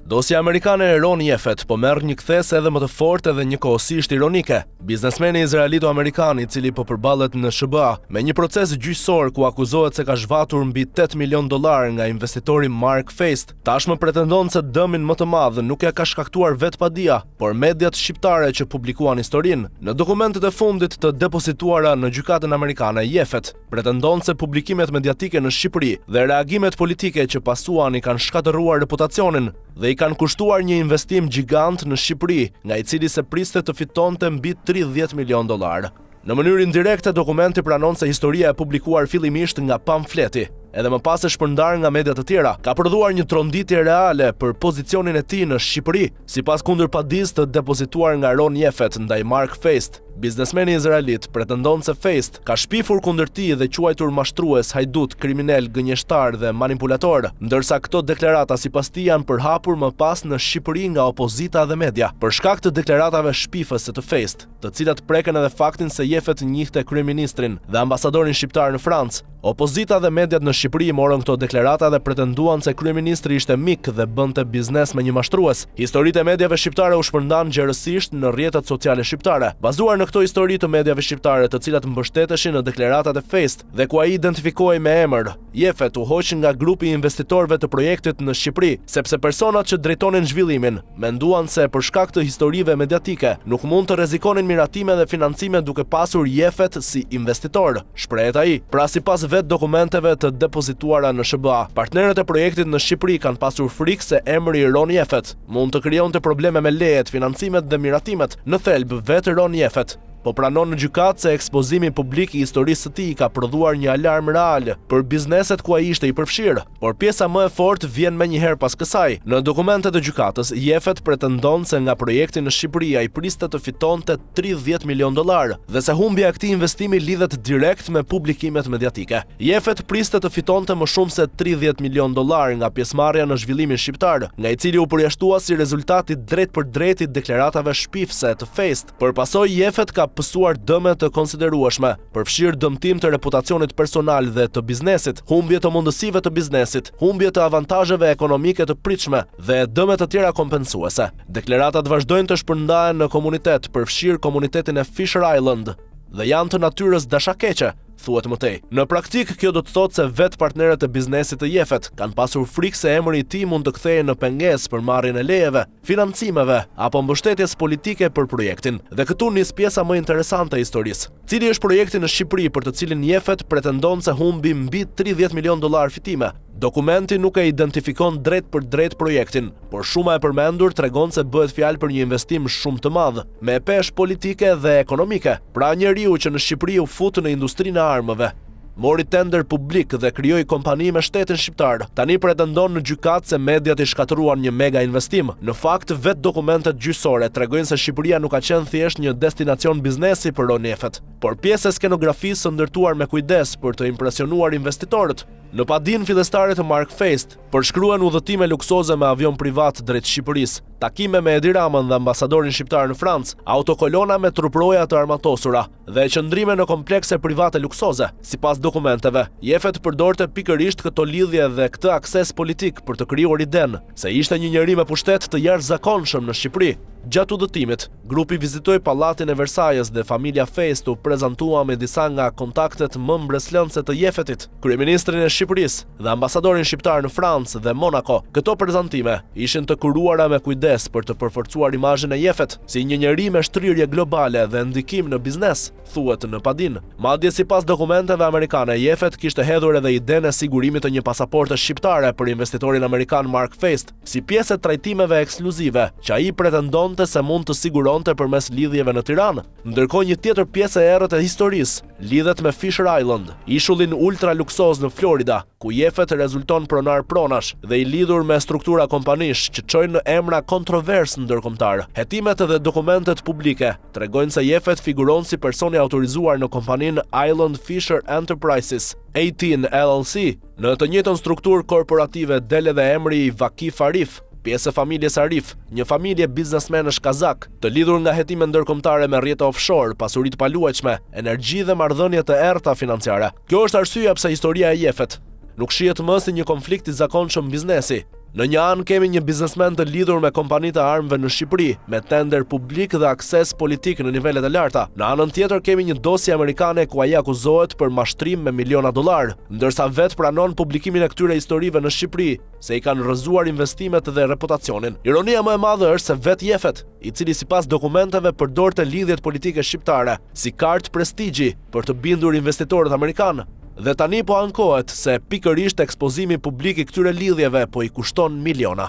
Dosja amerikane e Ron Jeffet po merr një kthes edhe më të fortë dhe njëkohësisht ironike. Biznesmeni izraelito-amerikan i cili po përballet në SBA me një proces gjyqësor ku akuzohet se ka zhvatur mbi $8 milion nga investitori Mark Feist, tashmë pretendon se dëmin më të madh nuk ja ka shkaktuar vetë padia, por mediat shqiptare që publikuan historinë. Në dokumentet e fundit të depozituara në gjykatën amerikane, Jeffet pretendon se publikimet mediatike në Shqipëri dhe reagimet politike që pasuan i kanë shkatëruar reputacionin dhe i kanë kushtuar një investim gjigant në Shqipëri, nga i cili se priste të fitonte mbi $30 milion. Në mënyrë indirekte, dokumenti pranon se historia e publikuar fillimisht nga pamfleti, edhe më pas e shpërndar nga mediat të tjera, ka prodhuar një tronditje reale për pozicionin e tij në Shqipëri, sipas kundërpadisë të depozituar nga Ron Jeffet ndaj Mark Feist. Biznesmeni izraelit pretendon se Feist ka shpifur kundër tij dhe quajtur mashtrues, hajdut, kriminal, gënjeshtar dhe manipulator, ndërsa këto deklarata sipas tij janë përhapur më pas në Shqipëri nga opozita dhe media, për shkak të deklaratave shpifëse të Feist, të cilat preken edhe faktin se Jeffet njihte kryeministrin dhe ambasadorin shqiptar në Francë. Opozita dhe mediat në Shqipëri morën këto deklarata dhe pretenduan se kryeministri ishte mik dhe bënte biznes me një mashtrues. Historitë e mediave shqiptare u shpërndan gjerësisht në rrjetet sociale shqiptare, bazuar në këto histori të mediave shqiptare, të cilat mbështeteshin në deklaratat e Feist dhe ku ai identifikohej me emër. Jeffet u hoq nga grupi i investitorëve të projektit në Shqipëri, sepse personat që drejtonin zhvillimin menduan se për shkak të historive mediatike nuk mund të rrezikonin miratime dhe financime duke pasur Jeffet si investitor, shprehet ai. Pra sipas vetë dokumenteve të depozituara në SBA, partnerët e projektit në Shqipëri kanë pasur frikë se emri Ron Jeffet mund të krijonte probleme me lejet, financimet dhe miratimet. Në thelb vetë Ron Jeffet po pranon në gjykatë se ekspozimi publik i historisë së tij ka prodhuar një alarm real për bizneset ku ai ishte i përfshirë, por pjesa më e fortë vjen menjëherë pas kësaj. Në dokumentet e gjykatës, Jeffet pretendon se nga projekti në Shqipëri ai priste të fitonte $30 milion dhe se humbja e këtij investimi lidhet direkt me publikimet mediatike. Jeffet priste të fitonte më shumë se $30 milion nga pjesëmarrja në zhvillimin shqiptar, nga i cili u përjashtua si rezultat i drejt i deklaratave shpifse të Feist. Për pasojë, Jeffet ka pësuar dëme të konsiderueshme, përfshirë dëmtim të reputacionit personal dhe të biznesit, humbje të mundësive të biznesit, humbje të avantazheve ekonomike të pritshme dhe dëme të tjera kompensuese. Deklaratat vazhdojnë të shpërndahen në komunitet, përfshirë komunitetin e Fisher Island dhe janë të natyrës dashakeqe, thuhet më tej. Në praktik, kjo do të thotë se vetë partnerët e biznesit të Jeffet kanë pasur frikë se emri i tij mund të kthehej në pengesë për marrjen e lejeve, financimeve apo mbështetjes politike për projektin. Dhe këtu nis pjesa më interesante e historisë. Cili është projekti në Shqipëri për të cilin Jeffet pretendon se humbi mbi $30 milion fitime? Dokumenti nuk e identifikon drejt për drejt projektin, por shuma e përmendur tregon se bëhet fjalë për një investim shumë të madh, me peshë politike dhe ekonomike. Pra njeriu që në Shqipëri u fut në industrinë e armëve, mori tender publik dhe krijoi kompani me shtetin shqiptar, tani pretendon në gjykatë se mediat i shkatëruan një mega investim. Në fakt, vetë dokumentet gjyqësore tregojnë se Shqipëria nuk ka qenë thjesht një destinacion biznesi për Ron Jeffet, por pjesë e skenografisë së ndërtuar me kujdes për të impresionuar investitorët. Në padinë fillestare të Mark Feist, përshkruan udhëtime luksoze me avion privat drejt Shqipërisë, takime me Edi Ramën dhe ambasadorin shqiptar në Francë, autokolona me truproja të armatosura dhe qëndrime në komplekse private luksoze. Sipas dokumenteve, Jeffet përdorte pikërisht këto lidhje dhe këtë akses politik për të krijuar idenë se ishte një njeri me pushtet të jashtëzakonshëm në Shqipëri. Gjatë udhëtimit, grupi vizitoi pallatin e Versailles dhe familja Feist u prezantua me disa nga kontaktet më mbreslëndse të Jeffetit, kryeministrin e Shqipërisë dhe ambasadorin shqiptar në Francë dhe Monaco. Këto prezantime ishin të kuruara me kujdes për të përforcuar imazhin e Jeffet si një njeri me shtrirje globale dhe ndikim në biznes, thuhet në padinë. Madje sipas dokumenteve amerikane, Jeffet kishte hedhur edhe idenë e sigurimit të një pasaporte shqiptare për investitorin amerikan Mark Feist, si pjesë e trajtimeve ekskluzive që ai pretendon se mund të siguronte përmes lidhjeve në Tiranë. Ndërkohë, një tjetër pjesë e errët e historisë lidhet me Fisher Island, ishullin ultra luksoz në Florida, ku Jeffet rezulton pronar pronash dhe i lidhur me struktura kompanish që çojnë në emra kontroversë ndërkombëtar. Hetimet dhe dokumentet publike tregojnë se Jeffet figuron si person i autorizuar në kompaninë Island Fisher Enterprises, 18 LLC. Në të njëjtën strukturë korporative del edhe emri i Vakif Arif, pjesë e familjes Arif, një familje biznesmenësh kazak, të lidhur nga hetime ndërkombëtare me rrjete offshore, pasuri të paluajtshme, energji dhe marrëdhënie të errta financiare. Kjo është arsyeja pse historia e Jeffet nuk shihet më si një konflikt i zakonshëm biznesi, Në një anë kemi një biznesmen të lidhur me kompanitë e armëve në Shqipëri, me tender publik dhe akses politik në nivelet e larta. Në anën tjetër kemi një dosje amerikane ku ai akuzohet për mashtrim me miliona dollar, ndërsa vetë pranon publikimin e këtyre historive në Shqipëri, se i kanë rrëzuar investimet dhe reputacionin. Ironia më e madhe është se vetë Jefet, i cili sipas dokumenteve përdorte lidhjet politike shqiptare si kartë prestigji për të bindur investitorët amerikanë. Dhe tani po ankohet se pikërisht ekspozimi publik i këtyre lidhjeve po i kushton miliona.